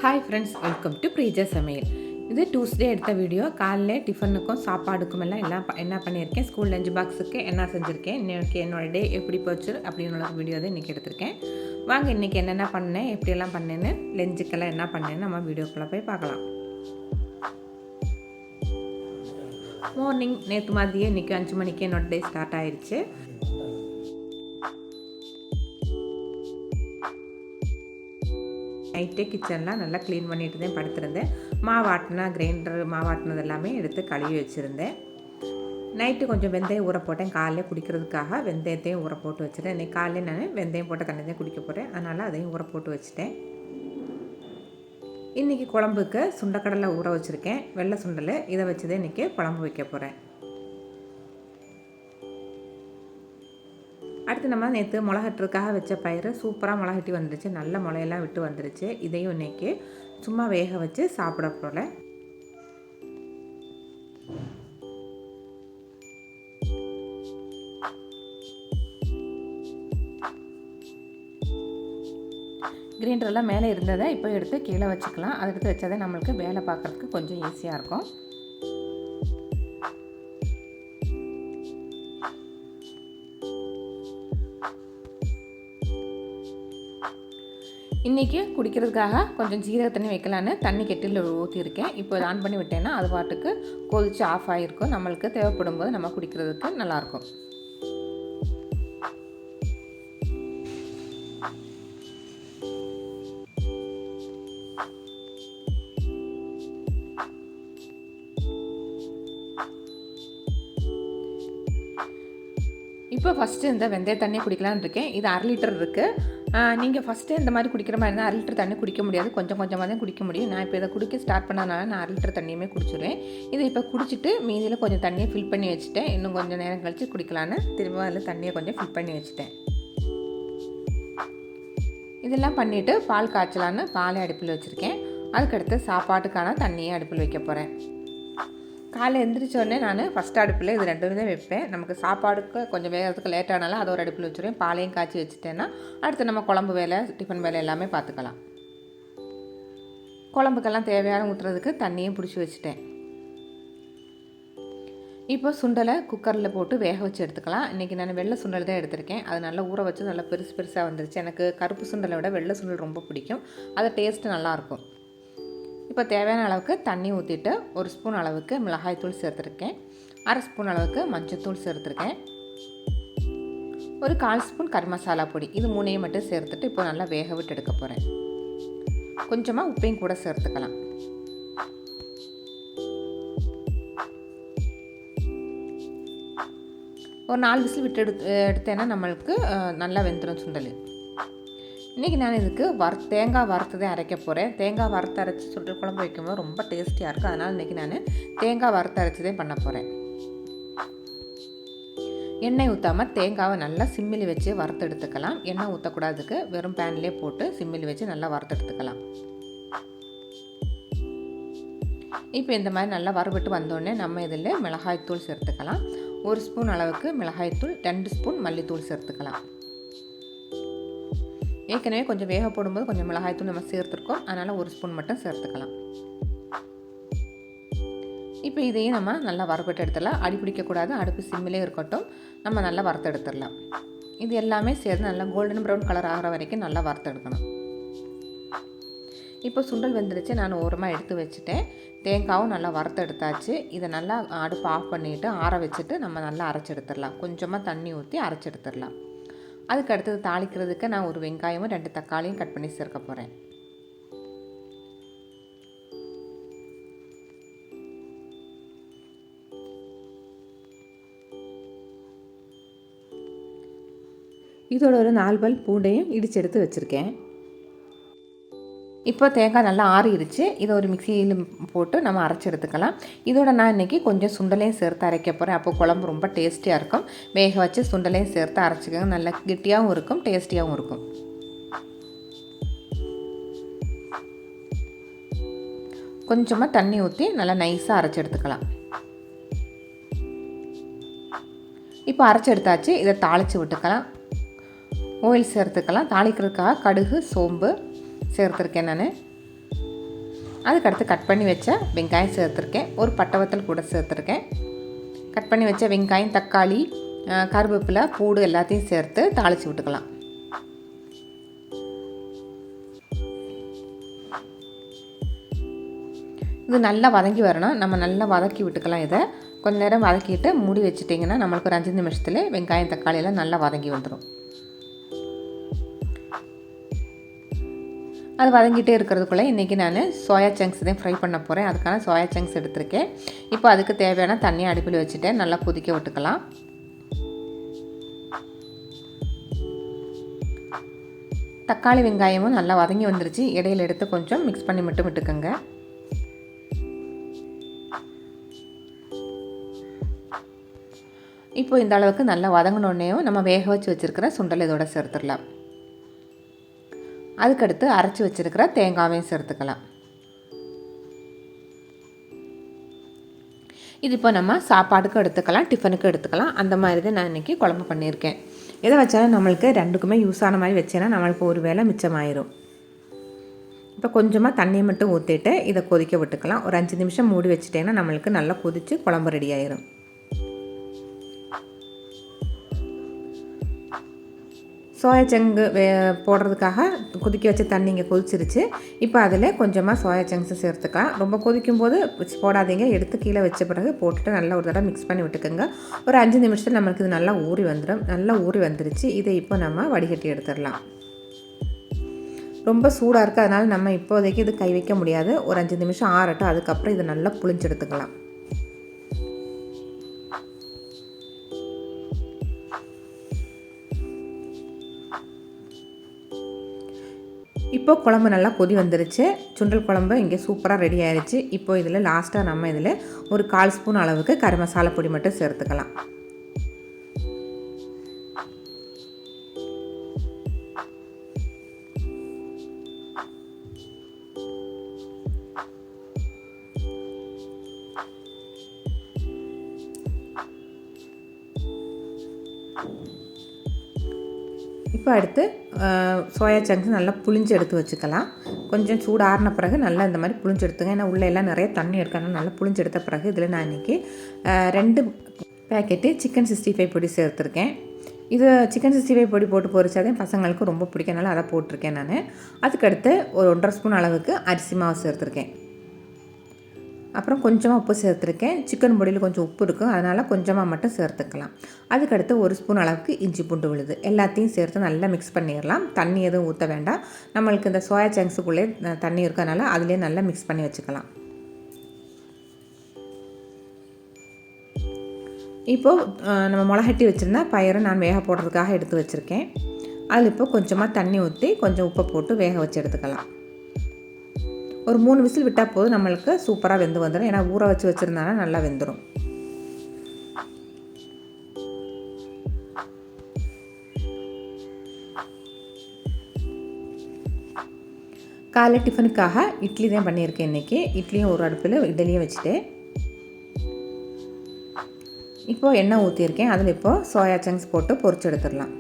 Hi friends, welcome to Preejasamayal. இது Tuesday எடுத்த video. காலையில் டிஃபனுக்கும் சாப்பாடுக்கும் எல்லாம் என்ன பண்ணியிருக்கேன், ஸ்கூல் லஞ்ச் பாக்ஸுக்கு என்ன செஞ்சுருக்கேன், இன்றைக்கி என்னோடய டே எப்படி போச்சு அப்படின்னு வீடியோ தான் இன்றைக்கி எடுத்திருக்கேன். வாங்க இன்றைக்கி என்னென்ன பண்ணேன், எப்படியெல்லாம் பண்ணேன்னு, லஞ்சுக்கெல்லாம் என்ன பண்ணேன்னு நம்ம வீடியோக்குள்ளே போய் பார்க்கலாம். மார்னிங் நேற்று மாதிரியே இன்றைக்கி 5 மணிக்கு என்னோடய டே ஸ்டார்ட் ஆயிடுச்சு. நைட்டே கிச்சன்லாம் நல்லா க்ளீன் பண்ணிட்டு தான் படுத்திருந்தேன். கிரைண்டர் மாவாட்டினது எல்லாமே எடுத்து கழுவி வச்சுருந்தேன். நைட்டு கொஞ்சம் வெந்தயம் ஊற போட்டேன், காலையில் குடிக்கிறதுக்காக வெந்தயத்தையும் ஊற போட்டு வச்சுட்டேன். இன்றைக்கி காலையில் நான் வெந்தயம் போட்ட தண்ணி தான் குடிக்க போகிறேன், அதனால் அதையும் ஊற போட்டு வச்சுட்டேன். இன்றைக்கி குழம்புக்கு சுண்டக்கடலை ஊற வச்சுருக்கேன், வெள்ளை சுண்டல். இதை வச்சு தான் இன்றைக்கி குழம்பு வைக்க போகிறேன். அடுத்து நம்ம நேற்று மிளகட்டுறதுக்காக வச்ச பயிறு சூப்பராக மிளகட்டி வந்துருச்சு, நல்ல முளையெல்லாம் விட்டு வந்துருச்சு. இதையும் இன்றைக்கி சும்மா வேக வச்சு சாப்பிட போல. கிரைண்டரெல்லாம் மேலே இருந்ததை இப்போ எடுத்து கீழே வச்சுக்கலாம். அதை எடுத்து வச்சாதே நம்மளுக்கு வேலை பார்க்குறதுக்கு கொஞ்சம் ஈஸியாக இருக்கும். இன்றைக்கி குடிக்கிறதுக்காக கொஞ்சம் ஜீரக தண்ணி வைக்கலான்னு தண்ணி கெட்டில் ஊற்றிருக்கேன். இப்போ ஆன் பண்ணி விட்டேன்னா அது பாட்டுக்கு கொதிச்சு ஆஃப் ஆகிருக்கும். நம்மளுக்கு தேவைப்படும் போது நம்ம குடிக்கிறதுக்கு நல்லாயிருக்கும். இப்போ ஃபஸ்ட்டு இந்த வெந்தய தண்ணி குடிக்கலான்னு இருக்கேன். இது 1/2 லிட்டர் இருக்குது. நீங்கள் ஃபஸ்ட்டே இந்த மாதிரி குடிக்கிற மாதிரி இருந்தால் 1/2 லிட்டர் தண்ணி குடிக்க முடியாது, கொஞ்சம் கொஞ்சமாக தான் குடிக்க முடியும். நான் இப்போ இதை குடிக்க ஸ்டார்ட் பண்ணனால நான் 1/2 லிட்டர் தண்ணியுமே குடிச்சிடுவேன். இதை இப்போ குடிச்சிட்டு மீதியில் கொஞ்சம் தண்ணியை ஃபில் பண்ணி வச்சுட்டேன். இன்னும் கொஞ்சம் நேரம் கழித்து குடிக்கலான்னு திரும்ப அதில் தண்ணியை கொஞ்சம் ஃபில் பண்ணி வச்சுட்டேன். இதெல்லாம் பண்ணிவிட்டு பால் காய்ச்சலான்னு பாலை அடுப்பில் வச்சுருக்கேன். அதுக்கடுத்து சாப்பாட்டுக்கான தண்ணியை அடுப்பில் வைக்க போகிறேன். காலையில் எழுந்திரிச்சோடனே நான் ஃபஸ்ட் அடுப்பில் இது 2 தான் வைப்பேன். நமக்கு சாப்பாடுக்கு கொஞ்சம் வேகிறதுக்கு லேட் ஆனாலும் அதை ஒரு அடுப்பில் வச்சுருவேன். பாலையும் காய்ச்சி வச்சுட்டேன்னா அடுத்து நம்ம குழம்பு வேலை, டிஃபன் வேலை எல்லாமே பார்த்துக்கலாம். குழம்புக்கெல்லாம் தேவையான ஊற்றுறதுக்கு தண்ணியும் பிடிச்சி வச்சுட்டேன். இப்போ சுண்டலை குக்கரில் போட்டு வேக வச்சு எடுத்துக்கலாம். இன்றைக்கி நான் வெள்ளை சுண்டல் தான் எடுத்திருக்கேன். அது நல்லா ஊற வச்சு நல்லா பெருசாக வந்துருச்சு. எனக்கு கருப்பு சுண்டலை விட வெள்ளை சுண்டல் ரொம்ப பிடிக்கும், அது டேஸ்ட்டு நல்லாயிருக்கும். இப்போ தேவையான அளவுக்கு தண்ணி ஊற்றிட்டு 1 ஸ்பூன் அளவுக்கு மிளகாய்த்தூள் சேர்த்துருக்கேன், 1/2 ஸ்பூன் அளவுக்கு மஞ்சள்தூள் சேர்த்துருக்கேன், ஒரு 1/4 ஸ்பூன் கறி மசாலா பொடி. இது 3ஐயும் மட்டும் சேர்த்துட்டு இப்போ நல்லா வேக விட்டு எடுக்க போகிறேன். கொஞ்சமாக உப்பையும் கூட சேர்த்துக்கலாம். ஒரு 4 விசில் விட்டு எடுத்தேன்னா நம்மளுக்கு நல்லா வெந்துடும் சுண்டல். இன்றைக்கி நான் இதுக்கு தேங்காய் வறுத்ததே அரைக்க போகிறேன். தேங்காய் வறுத்து அரைச்சி சுண்டல் குழம்பு வைக்கும்போது ரொம்ப டேஸ்டியாக இருக்கும். அதனால் இன்றைக்கி நான் தேங்காய் வறுத்து அரைச்சதே பண்ண போகிறேன். எண்ணெய் ஊற்றாமல் தேங்காவை நல்லா சிம்மிலி வச்சு வறுத்து எடுத்துக்கலாம். எண்ணெய் ஊற்றக்கூடாதுக்கு வெறும் பேன்லேயே போட்டு சிம்மிலி வச்சு நல்லா வறுத்து எடுத்துக்கலாம். இப்போ இந்த மாதிரி நல்லா வறுபட்டு வந்தோடனே நம்ம இதில் மிளகாய்த்தூள் சேர்த்துக்கலாம். 1 ஸ்பூன் அளவுக்கு மிளகாய்த்தூள், 2 ஸ்பூன் மல்லித்தூள் சேர்த்துக்கலாம். ஏற்கனவே கொஞ்சம் வேக போடும்போது கொஞ்சம் மிளகாய்த்தூள் நம்ம சேர்த்துருக்கோம், அதனால் 1 ஸ்பூன் மட்டும் சேர்த்துக்கலாம். இப்போ இதையும் நம்ம நல்லா வறுபட்டு எடுத்துடலாம். அடி பிடிக்கக்கூடாது, அடுப்பு சிம்மிலே இருக்கட்டும். நம்ம நல்லா வறுத்து எடுத்துடலாம். இது எல்லாமே சேர்த்து நல்லா கோல்டன் ப்ரௌன் கலர் ஆகிற வரைக்கும் நல்லா வறுத்து எடுக்கணும். இப்போ சுண்டல் வெந்துருச்சு, நான் ஓரமாக எடுத்து வச்சுட்டேன். தேங்காவும் நல்லா வறுத்து எடுத்தாச்சு. இதை நல்லா அடுப்பு ஆஃப் பண்ணிவிட்டு ஆற வச்சுட்டு நம்ம நல்லா அரைச்சி எடுத்துடலாம். கொஞ்சமாக தண்ணி ஊற்றி அரைச்சி எடுத்துடலாம். அதுக்கு அடுத்தது தாளிக்கிறதுக்கு நான் ஒரு வெங்காயமும் 2 தக்காளியும் கட் பண்ணி சேர்க்க போகிறேன். இதோட ஒரு 4 பல் பூண்டையும் இடித்து எடுத்து வச்சுருக்கேன். இப்போ தேங்காய் நல்லா ஆறிடுச்சு. இதை ஒரு மிக்சியில் போட்டு நம்ம அரைச்சி எடுத்துக்கலாம். இதோட நான் இன்றைக்கி கொஞ்சம் சுண்டலையும் சேர்த்து அரைக்க போகிறேன். அப்போ குழம்பு ரொம்ப டேஸ்டியாக இருக்கும். வேக வச்சு சுண்டலையும் சேர்த்து அரைச்சிக்கோங்க. நல்லா கெட்டியாகவும் இருக்கும், டேஸ்டியாகவும் இருக்கும். கொஞ்சமாக தண்ணி ஊற்றி நல்லா நைஸாக அரைச்சி எடுத்துக்கலாம். இப்போ அரைச்சி எடுத்தாச்சு. இதை தாளித்து விட்டுக்கலாம். ஆயில் சேர்த்துக்கலாம். தாளிக்கிறதுக்காக கடுகு, சோம்பு சேர்த்துருக்கேன் நான். அதுக்கடுத்து கட் பண்ணி வச்ச வெங்காயம் சேர்த்துருக்கேன், ஒரு பட்டை வத்தல் கூட சேர்த்துருக்கேன். கட் பண்ணி வச்ச வெங்காயம், தக்காளி, கருவேப்பிலை, பூடு எல்லாத்தையும் சேர்த்து தாளித்து விட்டுக்கலாம். இது நல்லா வதங்கி வரணும். நம்ம நல்லா வதக்கி விட்டுக்கலாம். இதை கொஞ்சம் நேரம் வதக்கிட்டு மூடி வச்சுட்டிங்கன்னா நம்மளுக்கு ஒரு 5 நிமிஷத்தில் வெங்காயம், தக்காளியெல்லாம் நல்லா வதங்கி வந்துடும். அது வதங்கிட்டே இருக்கிறதுக்குள்ளே இன்றைக்கி நான் சோயா சங்க்ஸ் தான் ஃப்ரை பண்ண போகிறேன். அதுக்கான சோயா சங்க்ஸ் எடுத்திருக்கேன். இப்போ அதுக்கு தேவையான தண்ணி அடுப்பில் வச்சுட்டேன், நல்லா கொதிக்க விட்டுக்கலாம். தக்காளி, வெங்காயமும் நல்லா வதங்கி வந்துருச்சு. இடையில எடுத்து கொஞ்சம் மிக்ஸ் பண்ணி மட்டும் விட்டுக்கோங்க. இப்போ இந்த அளவுக்கு நல்லா வதங்கினோடனேயும் நம்ம வேக வச்சு வச்சுருக்கிற சுண்டல் இதோட சேர்த்துடலாம். அதுக்கடுத்து அரைச்சி வச்சுருக்கிற தேங்காவையும் சேர்த்துக்கலாம். இது இப்போ நம்ம சாப்பாடுக்கு எடுத்துக்கலாம், டிஃபனுக்கு எடுத்துக்கலாம். அந்த மாதிரி தான் நான் இன்றைக்கி குழம்பு பண்ணியிருக்கேன். எதை வச்சாலும் நம்மளுக்கு ரெண்டுக்குமே யூஸ் ஆன மாதிரி வச்சேன்னா நம்மளுக்கு ஒரு வேளை மிச்சமாயிரும். இப்போ கொஞ்சமாக தண்ணியை மட்டும் ஊற்றிட்டு இதை கொதிக்க விட்டுக்கலாம். ஒரு 5 நிமிஷம் மூடி வச்சுட்டேன்னா நம்மளுக்கு நல்லா கொதித்து குழம்பு ரெடி ஆயிரும். சோயா சங்கு போடுறதுக்காக கொதிக்க வச்ச தண்ணி இங்கே கொதிச்சிருச்சு. இப்போ அதில் கொஞ்சமாக சோயா சங்க்ஸை சேர்த்துக்கலாம். ரொம்ப கொதிக்கும் போது போடாதீங்க, எடுத்து கீழே வச்ச பிறகு போட்டுட்டு நல்லா ஒரு தடவை மிக்ஸ் பண்ணி விட்டுக்கோங்க. ஒரு 5 நிமிஷத்தில் நம்மளுக்கு இது நல்லா ஊறி வந்துடும். நல்லா ஊறி வந்துருச்சு. இதை இப்போ நம்ம வடிகட்டி எடுத்துடலாம். ரொம்ப சூடாக இருக்குது, அதனால் நம்ம இப்போதைக்கு இது கை வைக்க முடியாது. ஒரு 5 நிமிஷம் ஆறட்டும், அதுக்கப்புறம் இதை நல்லா புளிஞ்சு எடுத்துக்கலாம். இப்போ குழம்பு நல்லா கொதி வந்துருச்சு. சுண்டல் குழம்பு இங்கே சூப்பராக ரெடி ஆயிடுச்சு. இப்போ இதில் லாஸ்ட்டாக நம்ம இதில் ஒரு 1/4 ஸ்பூன் அளவுக்கு கரம் மசாலா பொடி மட்டும் சேர்த்துக்கலாம். இப்போ அடுத்து சோயா சங்க்ஸ் நல்லா புளிஞ்சு எடுத்து வச்சுக்கலாம். கொஞ்சம் சூடாறின பிறகு நல்லா இந்த மாதிரி புளிஞ்சு எடுத்துங்க. ஏன்னா உள்ளே எல்லாம் நிறைய தண்ணி இருக்கணும். நல்லா புளிஞ்சு எடுத்த பிறகு இதில் நான் இன்றைக்கி 2 பேக்கெட்டு சிக்கன் 65 பொடி சேர்த்துருக்கேன். இது சிக்கன் 65 பொடி போட்டு பொரிச்சாதே பசங்களுக்கு ரொம்ப பிடிக்கனால அதை போட்டிருக்கேன் நான். அதுக்கடுத்து ஒரு 1.5 ஸ்பூன் அளவுக்கு அரிசி மாவு சேர்த்துருக்கேன். அப்புறம் கொஞ்சமாக உப்பு சேர்த்துருக்கேன். சிக்கன் பொடியில் கொஞ்சம் உப்பு இருக்கும், அதனால் கொஞ்சமாக மட்டும் சேர்த்துக்கலாம். அதுக்கடுத்து 1 ஸ்பூன் அளவுக்கு இஞ்சி பூண்டு விழுது எல்லாத்தையும் சேர்த்து நல்லா மிக்ஸ் பண்ணிடலாம். தண்ணி எதுவும் ஊற்ற வேண்டாம். நம்மளுக்கு இந்த சோயா சங்க்ஸுக்குள்ளே தண்ணி இருக்கனால அதிலே நல்லா மிக்ஸ் பண்ணி வச்சுக்கலாம். இப்போது நம்ம மிளகட்டி வச்சுருந்தா பயிரை நான் வேக போடுறதுக்காக எடுத்து வச்சுருக்கேன். அதில் இப்போ கொஞ்சமாக தண்ணி ஊற்றி கொஞ்சம் உப்பை போட்டு வேக வச்சு எடுத்துக்கலாம். ஒரு 3 விசில் விட்டால் போதும், நம்மளுக்கு சூப்பராக வெந்து வந்துடும். ஏன்னா ஊற வச்சு வச்சுருந்தானா நல்லா வெந்துடும். காலைல டிஃபனுக்காக இட்லி தான் பண்ணியிருக்கேன் இன்றைக்கி. இட்லியும் ஒரு அடுப்பில் இட்லியும் வச்சுட்டு இப்போது எண்ணெய் ஊற்றியிருக்கேன். அதில் இப்போது சோயா சங்க்ஸ் போட்டு பொரிச்சு எடுத்துடலாம்.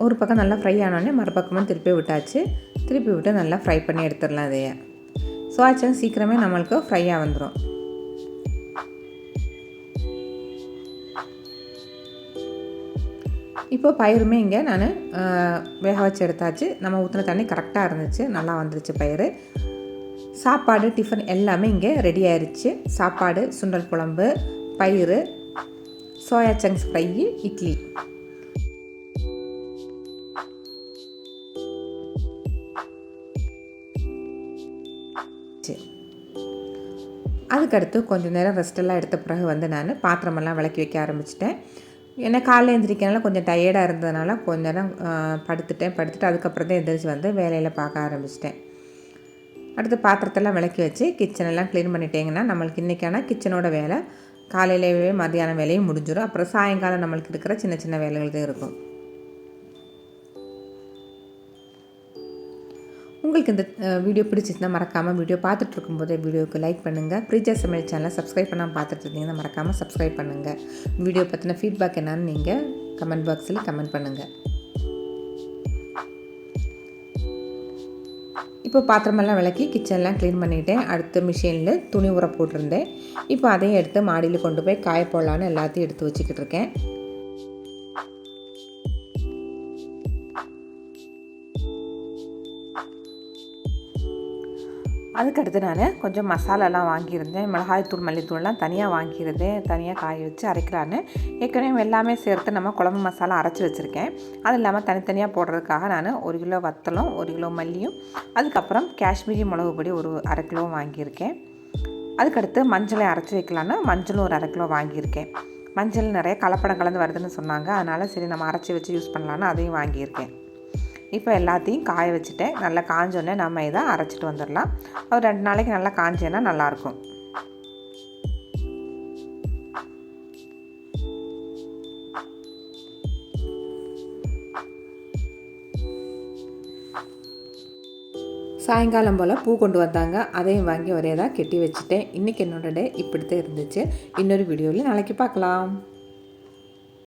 ஒரு பக்கம் நல்லா ஃப்ரை ஆனோடனே மறுபக்கமும் திருப்பி விட்டாச்சு. திருப்பி விட்டு நல்லா ஃப்ரை பண்ணி எடுத்துடலாம். இதையே சோயா சங்க்ஸ் சீக்கிரமே நம்மளுக்கு ஃப்ரையாக வந்துடும். இப்போ பயிருமே இங்கே நான் வேக வச்சு எடுத்தாச்சு. நம்ம ஊற்றின தண்ணி கரெக்டாக இருந்துச்சு, நல்லா வந்துருச்சு பயிர். சாப்பாடு, டிஃபன் எல்லாமே இங்கே ரெடி ஆயிடுச்சு. சாப்பாடு, சுண்டல் குழம்பு, பயிர், சோயா சங்க்ஸ் ஃப்ரை, இட்லி. அதுக்கடுத்து கொஞ்சம் நேரம் ரெஸ்ட்டெல்லாம் எடுத்த பிறகு நான் பாத்திரமெல்லாம் விளக்கி வைக்க ஆரம்பிச்சிட்டேன். ஏன்னா காலையில் எழுந்திரிக்கனால கொஞ்சம் டயர்டாக இருந்ததுனால கொஞ்ச நேரம் படுத்துட்டு அதுக்கப்புறம் தான் எழுந்திரிச்சு வேலையில் பார்க்க ஆரம்பிச்சிட்டேன். அடுத்து பாத்திரத்தெல்லாம் விளக்கி வச்சு கிச்சனெல்லாம் க்ளீன் பண்ணிட்டேங்கன்னா நம்மளுக்கு இன்றைக்கான கிச்சனோட வேலை காலையிலேயே மதியான வேலையும் முடிஞ்சிடும். அப்புறம் சாயங்காலம் நம்மளுக்கு இருக்கிற சின்ன சின்ன வேலைகள் தான் இருக்கும். உங்களுக்கு இந்த வீடியோ பிடிச்சிச்சுன்னா மறக்காமல் வீடியோ பார்த்துட்டு இருக்கும்போது வீடியோவுக்கு லைக் பண்ணுங்கள். பிரீஜாசமையல் சேனலை சப்ஸ்கிரைப் பண்ணாமல் பார்த்துட்டு இருந்தீங்கன்னா மறக்காமல் சப்ஸ்கிரைப் பண்ணுங்கள். வீடியோ பற்றின ஃபீட்பேக் என்னன்னு நீங்கள் கமெண்ட் பாக்ஸில் கமெண்ட் பண்ணுங்கள். இப்போ பாத்திரமெல்லாம் விளக்கி கிச்சன்லாம் க்ளீன் பண்ணிவிட்டேன். அடுத்து மிஷினில் துணி ஊற போட்டிருந்தேன். இப்போ அதையும் எடுத்து மாடியில் கொண்டு போய் காய போடலான்னு எல்லாத்தையும் எடுத்து வச்சுக்கிட்டு இருக்கேன். அதுக்கடுத்து நான் கொஞ்சம் மசாலாலாம் வாங்கியிருந்தேன். மிளகாய்த்தூள், மல்லித்தூள்லாம் தனியாக வாங்கியிருந்தேன். தனியாக காய வச்சு அரைக்கலான்னு. ஏற்கனவே எல்லாமே சேர்த்து நம்ம குழம்பு மசாலா அரைச்சி வச்சுருக்கேன். அது இல்லாமல் தனித்தனியாக போடுறதுக்காக நான் 1 கிலோ வத்தலும் 1 கிலோ மல்லியும் அதுக்கப்புறம் காஷ்மீரி மிளகு பொடி ஒரு 1/2 கிலோ வாங்கியிருக்கேன். அதுக்கடுத்து மஞ்சளை அரைச்சி வைக்கலான்னு மஞ்சளும் ஒரு 1/2 கிலோ வாங்கியிருக்கேன். மஞ்சள் நிறைய கலப்படம் கலந்து வருதுன்னு சொன்னாங்க. அதனால் சரி நம்ம அரைச்சி வச்சு யூஸ் பண்ணலான்னு அதையும் வாங்கியிருக்கேன். இப்போ எல்லாத்தையும் காய வச்சுட்டேன். நல்லா காஞ்சோடனே நம்ம இதை அரைச்சிட்டு வந்துடலாம். ஒரு 2 நாளைக்கு நல்லா காஞ்சேன்னா நல்லாயிருக்கும். சாயங்காலம் போல் பூ கொண்டு வந்தாங்க. அதையும் வாங்கி ஒரே தான் கெட்டி வச்சுட்டேன். இன்றைக்கி என்னோட டே இப்படி தான் இருந்துச்சு. இன்னொரு வீடியோவில் நாளைக்கு பார்க்கலாம்.